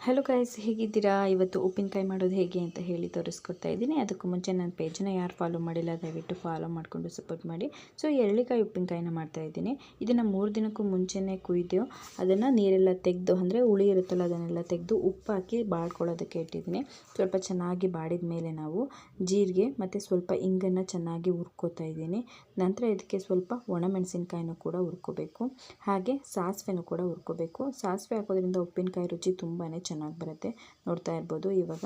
Hello guys, ಹೇಗಿದ್ದೀರಾ? ಇವತ್ತು ಉಪ್ಪಿನಕಾಯಿ ಮಾಡೋದು ಹೇಗೆ ಅಂತ ಹೇಳಿ ತೋರಿಸ್ಕೊಡ್ತಾ ಇದ್ದೀನಿ. ಅದಕ್ಕೂ ಮುಂಚೆ ನನ್ನ ಪೇಜನ್ನ ಯಾರು ಫಾಲೋ ಮಾಡಿಲ್ಲ ದಯವಿಟ್ಟು ಫಾಲೋ ಮಾಡಿಕೊಂಡು ಸಪೋರ್ಟ್ ಮಾಡಿ. ಸೊ ಎಳ್ಳಿಕಾಯಿ ಉಪ್ಪಿನಕಾಯಿನ ಮಾಡ್ತಾಯಿದ್ದೀನಿ. ಇದನ್ನು 3 ದಿನಕ್ಕೂ ಮುಂಚೆನೇ ಕುಯ್ದು ಅದನ್ನು ನೀರೆಲ್ಲ ತೆಗೆದು, ಅಂದರೆ ಹುಳಿ ಇರುತ್ತಲ್ಲ ಅದನ್ನೆಲ್ಲ ತೆಗೆದು ಉಪ್ಪು ಹಾಕಿ ಬಾಡ್ಕೊಳ್ಳೋದಕ್ಕೆ ಇಟ್ಟಿದ್ದೀನಿ. ಸ್ವಲ್ಪ ಚೆನ್ನಾಗಿ ಬಾಡಿದ ಮೇಲೆ ನಾವು ಜೀರಿಗೆ ಮತ್ತು ಸ್ವಲ್ಪ ಇಂಗನ್ನು ಚೆನ್ನಾಗಿ ಹುರ್ಕೋತಾ ಇದ್ದೀನಿ. ನಂತರ ಇದಕ್ಕೆ ಸ್ವಲ್ಪ ಒಣಮೆಣಸಿನ್ಕಾಯಿನೂ ಕೂಡ ಹುರ್ಕೋಬೇಕು, ಹಾಗೆ ಸಾಸಿವೆನೂ ಕೂಡ ಹುರ್ಕೋಬೇಕು. ಸಾಸಿವೆ ಹಾಕೋದ್ರಿಂದ ಉಪ್ಪಿನಕಾಯಿ ರುಚಿ ತುಂಬಾ ಚೆನ್ನಾಗಿ ಬರುತ್ತೆ. ನೋಡ್ತಾ ಇರ್ಬೋದು, ಇವಾಗ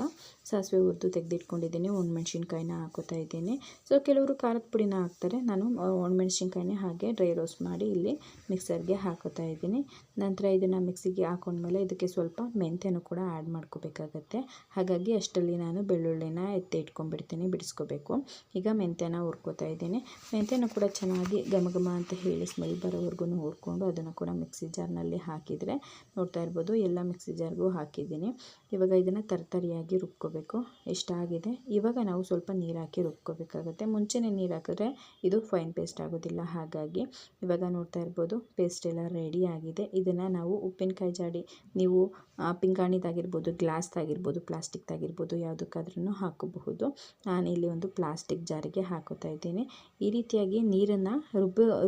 ಸಾಸಿವೆ ಹುರಿದು ತೆಗೆದಿಟ್ಕೊಂಡಿದ್ದೀನಿ. ಒಣಮೆಣ್ಸಿನ್ಕಾಯಿನ ಹಾಕೋತಾ ಇದ್ದೀನಿ. ಸೊ ಕೆಲವರು ಖಾರದ ಪುಡಿನ ಹಾಕ್ತಾರೆ, ನಾನು ಒಣಮೆಣ್ಸಿನ್ಕಾಯಿನ ಹಾಗೆ ಡ್ರೈ ರೋಸ್ಟ್ ಮಾಡಿ ಇಲ್ಲಿ ಮಿಕ್ಸರ್ಗೆ ಹಾಕೋತಾ ಇದ್ದೀನಿ. ನಂತರ ಇದನ್ನು ಮಿಕ್ಸಿಗೆ ಹಾಕೊಂಡ್ಮೇಲೆ ಇದಕ್ಕೆ ಸ್ವಲ್ಪ ಮೆಂತ್ಯನೂ ಕೂಡ ಆ್ಯಡ್ ಮಾಡ್ಕೋಬೇಕಾಗತ್ತೆ. ಹಾಗಾಗಿ ಅಷ್ಟರಲ್ಲಿ ನಾನು ಬೆಳ್ಳುಳ್ಳಿನ ಎತ್ತಿ ಇಟ್ಕೊಂಡ್ಬಿಡ್ತೀನಿ, ಬಿಡಿಸ್ಕೋಬೇಕು. ಈಗ ಮೆಂತ್ಯನ ಹುರ್ಕೋತಾ ಇದ್ದೀನಿ. ಮೆಂತ್ಯನೂ ಕೂಡ ಚೆನ್ನಾಗಿ ಘಮ ಘಮ ಅಂತ ಹೇಳಿ ಸ್ಮೆಲ್ ಬರೋವರೆಗೂ ಹುರ್ಕೊಂಡು ಅದನ್ನು ಕೂಡ ಮಿಕ್ಸಿ ಜಾರ್ನಲ್ಲಿ ಹಾಕಿದರೆ, ನೋಡ್ತಾ ಇರ್ಬೋದು ಎಲ್ಲ ಮಿಕ್ಸಿ ಜಾರ್ಗೂ ಹಾಕಿದ್ದೀನಿ. ಇವಾಗ ಇದನ್ನು ತರ್ತರಿಯಾಗಿ ರುಬ್ಕೋಬೇಕು. ಎಷ್ಟಾಗಿದೆ ಇವಾಗ ನಾವು ಸ್ವಲ್ಪ ನೀರು ಹಾಕಿ ರುಬ್ಕೋಬೇಕಾಗುತ್ತೆ. ಮುಂಚೆನೇ ನೀರು ಹಾಕಿದ್ರೆ ಇದು ಫೈನ್ ಪೇಸ್ಟ್ ಆಗೋದಿಲ್ಲ. ಹಾಗಾಗಿ ಇವಾಗ ನೋಡ್ತಾ ಇರ್ಬೋದು ಪೇಸ್ಟ್ ಎಲ್ಲ ರೆಡಿ ಆಗಿದೆ. ಇದನ್ನು ನಾವು ಉಪ್ಪಿನಕಾಯಿ ಜಾಡಿ, ನೀವು ಪಿಂಗಾಣಿದಾಗಿರ್ಬೋದು, ಗ್ಲಾಸ್ದಾಗಿರ್ಬೋದು, ಪ್ಲಾಸ್ಟಿಕ್ದಾಗಿರ್ಬೋದು, ಯಾವುದಕ್ಕಾದ್ರೂ ಹಾಕಬಹುದು. ನಾನಿಲ್ಲಿ ಒಂದು ಪ್ಲಾಸ್ಟಿಕ್ ಜಾರಿಗೆ ಹಾಕೋತಾ ಇದ್ದೀನಿ. ಈ ರೀತಿಯಾಗಿ ನೀರನ್ನು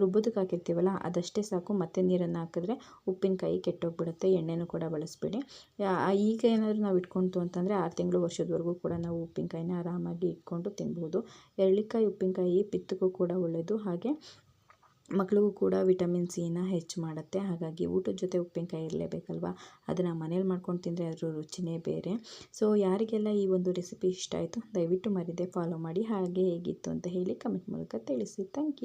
ರುಬ್ಬೋದಕ್ಕೆ ಹಾಕಿರ್ತೀವಲ್ಲ ಅದಷ್ಟೇ ಸಾಕು. ಮತ್ತೆ ನೀರನ್ನು ಹಾಕಿದ್ರೆ ಉಪ್ಪಿನಕಾಯಿ ಕೆಟ್ಟೋಗ್ಬಿಡುತ್ತೆ. ಎಣ್ಣೆನೂ ಕೂಡ ಬಳಸಬೇಡಿ. ಈಗ ಏನಾದರೂ ನಾವು ಇಟ್ಕೊಳ್ತು ಅಂತಂದರೆ 6 ತಿಂಗಳು ವರ್ಷದವರೆಗೂ ಕೂಡ ನಾವು ಉಪ್ಪಿನಕಾಯಿನ ಆರಾಮಾಗಿ ಇಟ್ಕೊಂಡು ತಿನ್ಬೋದು. ಎಳ್ಳಿಕಾಯಿ ಉಪ್ಪಿನಕಾಯಿ ಪಿತ್ತಕ್ಕೂ ಕೂಡ ಒಳ್ಳೆಯದು, ಹಾಗೆ ಮಕ್ಕಳಿಗೂ ಕೂಡ ವಿಟಮಿನ್ ಸಿನ ಹೆಚ್ಚು ಮಾಡುತ್ತೆ. ಹಾಗಾಗಿ ಊಟದ ಜೊತೆ ಉಪ್ಪಿನಕಾಯಿ ಇರಲೇಬೇಕಲ್ವ. ಅದನ್ನು ಮನೇಲಿ ಮಾಡ್ಕೊಂಡು ತಿಂದರೆ ಅದರ ರುಚಿನೇ ಬೇರೆ. ಸೊ ಯಾರಿಗೆಲ್ಲ ಈ ಒಂದು ರೆಸಿಪಿ ಇಷ್ಟ ಆಯಿತು ದಯವಿಟ್ಟು ಮರೀದೆ ಫಾಲೋ ಮಾಡಿ. ಹಾಗೆ ಹೇಗಿತ್ತು ಅಂತ ಹೇಳಿ ಕಮೆಂಟ್ ಮೂಲಕ ತಿಳಿಸಿ. Thank you.